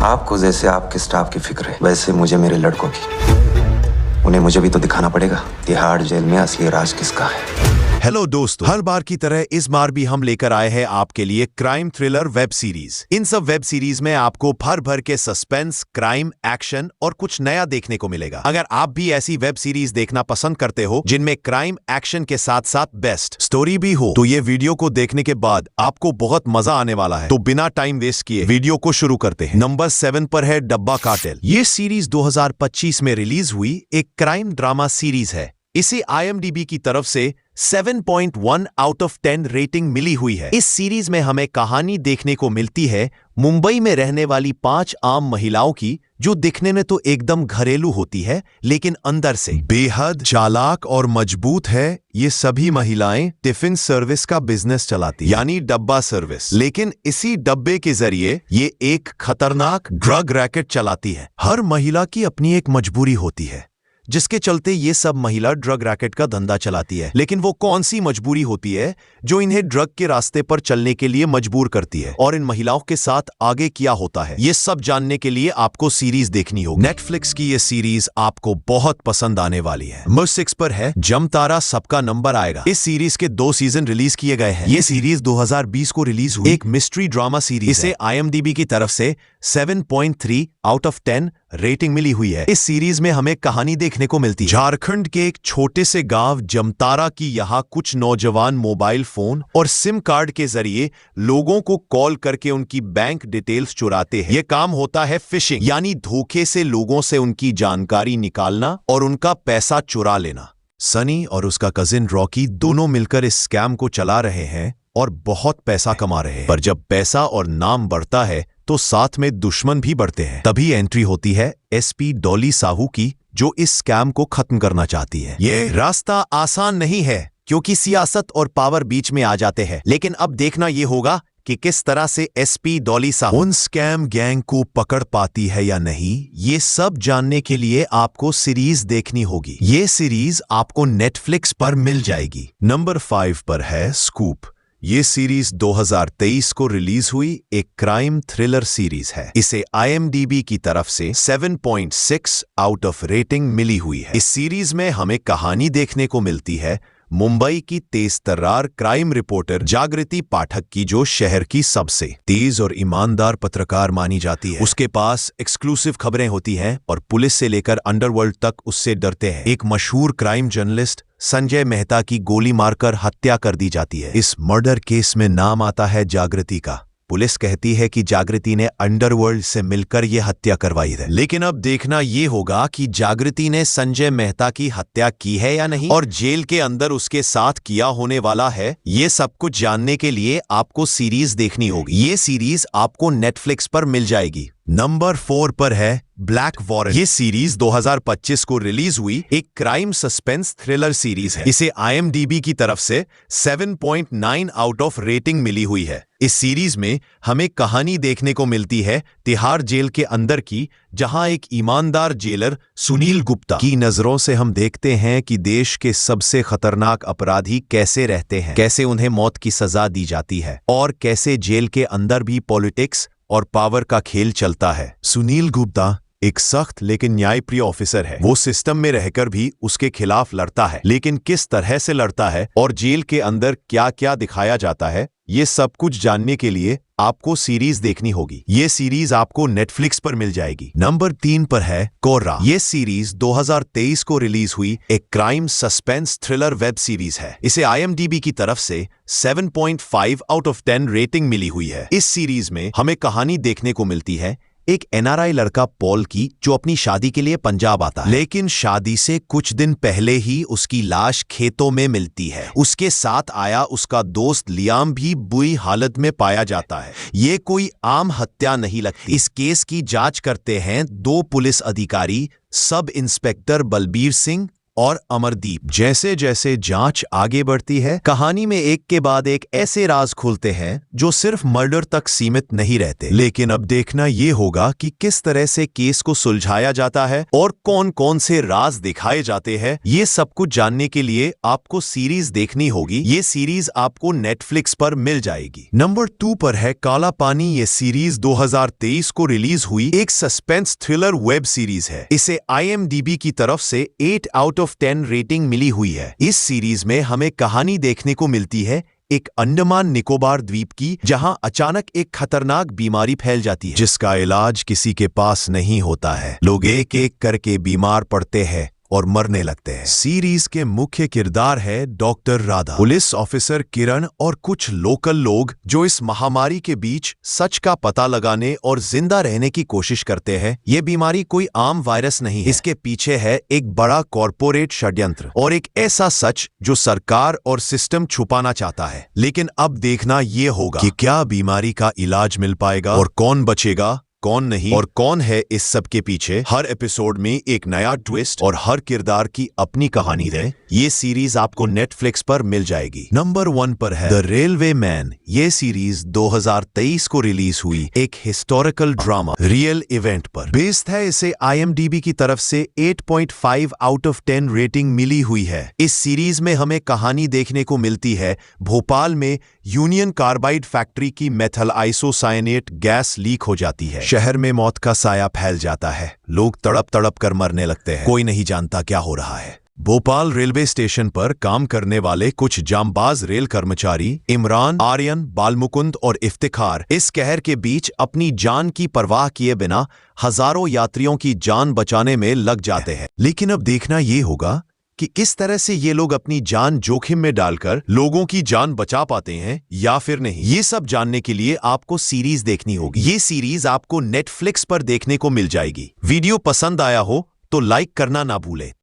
आपको जैसे आपके स्टाफ की फिक्र है, वैसे मुझे मेरे लड़कों की। उन्हें मुझे भी तो दिखाना पड़ेगा तिहाड़ जेल में असली राज किसका है। हेलो दोस्तों, हर बार की तरह इस बार भी हम लेकर आए हैं आपके लिए क्राइम थ्रिलर वेब सीरीज। इन सब वेब सीरीज में आपको भर भर के सस्पेंस, क्राइम, एक्शन और कुछ नया देखने को मिलेगा। अगर आप भी ऐसी वेब सीरीज देखना पसंद करते हो जिनमें क्राइम, एक्शन के साथ साथ बेस्ट स्टोरी भी हो, तो ये वीडियो को देखने के बाद आपको बहुत मजा आने वाला है। तो बिना टाइम वेस्ट किए वीडियो को शुरू करते हैं। नंबर 7 पर है डब्बा कार्टेल। ये सीरीज 2025 में रिलीज हुई एक क्राइम ड्रामा सीरीज है। इसे IMDb की तरफ से 7.1 आउट ऑफ 10 रेटिंग मिली हुई है। इस सीरीज में हमें कहानी देखने को मिलती है मुंबई में रहने वाली 5 आम महिलाओं की, जो दिखने में तो एकदम घरेलू होती है लेकिन अंदर से बेहद चालाक और मजबूत है। ये सभी महिलाएं टिफिन सर्विस का बिजनेस चलाती, यानी डब्बा सर्विस। लेकिन इसी डब्बे के जरिए ये एक खतरनाक ड्रग रैकेट चलाती है। हर महिला की अपनी एक मजबूरी होती है जिसके चलते ये सब महिला ड्रग रैकेट का धंधा चलाती है। लेकिन वो कौन सी मजबूरी होती है जो इन्हें ड्रग के रास्ते पर चलने के लिए मजबूर करती है, और इन महिलाओं के साथ आगे क्या होता है, ये सब जानने के लिए आपको सीरीज देखनी होगी। नेटफ्लिक्स की ये सीरीज आपको बहुत पसंद आने वाली है। नंबर 6 पर है जमतारा सबका नंबर आएगा। इस सीरीज के 2 सीजन रिलीज किए गए हैं। ये सीरीज 2020 को रिलीज हुई एक मिस्ट्री ड्रामा सीरीज। इसे IMDb की तरफ से 7.3 आउट ऑफ 10 रेटिंग मिली हुई है। इस सीरीज में हमें कहानी देखने को मिलती है झारखंड के एक छोटे से गांव जमतारा की। यहाँ कुछ नौजवान मोबाइल फोन और सिम कार्ड के जरिए लोगों को कॉल करके उनकी बैंक डिटेल्स चुराते हैं। ये काम होता है फिशिंग, यानी धोखे से लोगों से उनकी जानकारी निकालना और उनका पैसा चुरा लेना। सनी और उसका कजिन रॉकी दोनों मिलकर इस स्कैम को चला रहे हैं और बहुत पैसा कमा रहे हैं। पर जब पैसा और नाम बढ़ता है तो साथ में दुश्मन भी बढ़ते हैं। तभी एंट्री होती है SP डॉली साहू की, जो इस स्कैम को खत्म करना चाहती है। ये रास्ता आसान नहीं है क्योंकि सियासत और पावर बीच में आ जाते हैं। लेकिन अब देखना ये होगा कि किस तरह से SP डॉली साहू उन स्कैम गैंग को पकड़ पाती है या नहीं। ये सब जानने के लिए आपको सीरीज देखनी होगी। ये सीरीज आपको नेटफ्लिक्स पर मिल जाएगी। नंबर 5 पर है स्कूप। ये सीरीज 2023 को रिलीज हुई एक क्राइम थ्रिलर सीरीज है। इसे IMDb की तरफ से 7.6 आउट ऑफ रेटिंग मिली हुई है। इस सीरीज में हमें कहानी देखने को मिलती है मुंबई की तेज तर्रार क्राइम रिपोर्टर जागृति पाठक की, जो शहर की सबसे तेज और ईमानदार पत्रकार मानी जाती है। उसके पास एक्सक्लूसिव खबरें होती हैं और पुलिस से लेकर अंडरवर्ल्ड तक उससे डरते हैं। एक मशहूर क्राइम जर्नलिस्ट संजय मेहता की गोली मारकर हत्या कर दी जाती है। इस मर्डर केस में नाम आता है जागृति का। पुलिस कहती है कि जागृति ने अंडरवर्ल्ड से मिलकर यह हत्या करवाई है। लेकिन अब देखना ये होगा कि जागृति ने संजय मेहता की हत्या की है या नहीं, और जेल के अंदर उसके साथ किया होने वाला है। ये सब कुछ जानने के लिए आपको सीरीज देखनी होगी। ये सीरीज आपको नेटफ्लिक्स पर मिल जाएगी। नंबर 4 पर है ब्लैक वारंट। ये सीरीज 2025 को रिलीज हुई एक क्राइम सस्पेंस थ्रिलर सीरीज है। इसे IMDb की तरफ से 7.9 आउट ऑफ रेटिंग मिली हुई है। इस सीरीज में हमें कहानी देखने को मिलती है तिहाड़ जेल के अंदर की, जहां एक ईमानदार जेलर सुनील गुप्ता की नजरों से हम देखते हैं कि देश के सबसे खतरनाक अपराधी कैसे रहते हैं, कैसे उन्हें मौत की सजा दी जाती है और कैसे जेल के अंदर भी पॉलिटिक्स और पावर का खेल चलता है। सुनील गुप्ता एक सख्त लेकिन न्यायप्रिय ऑफिसर है। वो सिस्टम में रहकर भी उसके खिलाफ लड़ता है, लेकिन किस तरह से लड़ता है और जेल के अंदर क्या क्या दिखाया जाता है, ये सब कुछ जानने के लिए आपको सीरीज देखनी होगी। ये सीरीज आपको नेटफ्लिक्स पर मिल जाएगी। नंबर 3 पर है कोर्रा। ये सीरीज 2023 को रिलीज हुई एक crime suspense thriller web series है। इसे IMDb की तरफ से 7.5 आउट ऑफ 10 रेटिंग मिली हुई है। इस सीरीज में हमें कहानी देखने को मिलती है एक NRI लड़का पॉल की, जो अपनी शादी के लिए पंजाब आता है। लेकिन शादी से कुछ दिन पहले ही उसकी लाश खेतों में मिलती है। उसके साथ आया उसका दोस्त लियाम भी बुरी हालत में पाया जाता है। ये कोई आम हत्या नहीं लगती। इस केस की जांच करते हैं 2 पुलिस अधिकारी, सब इंस्पेक्टर बलबीर सिंह और अमरदीप। जैसे जैसे जांच आगे बढ़ती है, कहानी में एक के बाद एक ऐसे राज खुलते हैं जो सिर्फ मर्डर तक सीमित नहीं रहते। लेकिन अब देखना ये होगा कि किस तरह से केस को सुलझाया जाता है और कौन कौन से राज दिखाए जाते हैं। ये सब कुछ जानने के लिए आपको सीरीज देखनी होगी। ये सीरीज आपको नेटफ्लिक्स पर मिल जाएगी। नंबर 2 पर है काला पानी। ये सीरीज 2023 को रिलीज हुई एक सस्पेंस थ्रिलर वेब सीरीज है। इसे IMDb की तरफ से 8 आउट ऑफ 10 रेटिंग मिली हुई है। इस सीरीज में हमें कहानी देखने को मिलती है एक अंडमान निकोबार द्वीप की, जहां अचानक एक खतरनाक बीमारी फैल जाती है जिसका इलाज किसी के पास नहीं होता है। लोग एक एक करके बीमार पड़ते हैं और मरने लगते हैं। सीरीज के मुख्य किरदार है डॉक्टर राधा, पुलिस ऑफिसर किरण और कुछ लोकल लोग जो इस महामारी के बीच सच का पता लगाने और जिंदा रहने की कोशिश करते हैं। ये बीमारी कोई आम वायरस नहीं है। इसके पीछे है एक बड़ा कॉरपोरेट षड्यंत्र और एक ऐसा सच जो सरकार और सिस्टम छुपाना चाहता है। लेकिन अब देखना ये होगा कि क्या बीमारी का इलाज मिल पाएगा और कौन बचेगा, कौन नहीं, और कौन है इस सब के पीछे। हर एपिसोड में एक नया ट्विस्ट और हर किरदार की अपनी कहानी है। ये सीरीज आपको नेटफ्लिक्स पर मिल जाएगी। नंबर 1 पर है द रेलवे मैन। ये सीरीज 2023 को रिलीज हुई एक हिस्टोरिकल ड्रामा रियल इवेंट पर बेस्ड है। इसे IMDb की तरफ से 8.5 आउट ऑफ 10 रेटिंग मिली हुई है। इस सीरीज में हमें कहानी देखने को मिलती है भोपाल में यूनियन कार्बाइड फैक्ट्री की मेथल आइसोसाइनेट गैस लीक हो जाती है। शहर में मौत का साया फैल जाता है। लोग तड़प तड़प कर मरने लगते हैं। कोई नहीं जानता क्या हो रहा है। भोपाल रेलवे स्टेशन पर काम करने वाले कुछ जांबाज रेल कर्मचारी इमरान, आर्यन, बालमुकुंद और इफ्तिखार इस कहर के बीच अपनी जान की परवाह किए बिना हजारों यात्रियों की जान बचाने में लग जाते हैं। लेकिन अब देखना ये होगा कि किस तरह से ये लोग अपनी जान जोखिम में डालकर लोगों की जान बचा पाते हैं या फिर नहीं। ये सब जानने के लिए आपको सीरीज देखनी होगी। ये सीरीज आपको नेटफ्लिक्स पर देखने को मिल जाएगी। वीडियो पसंद आया हो तो लाइक करना ना भूलें।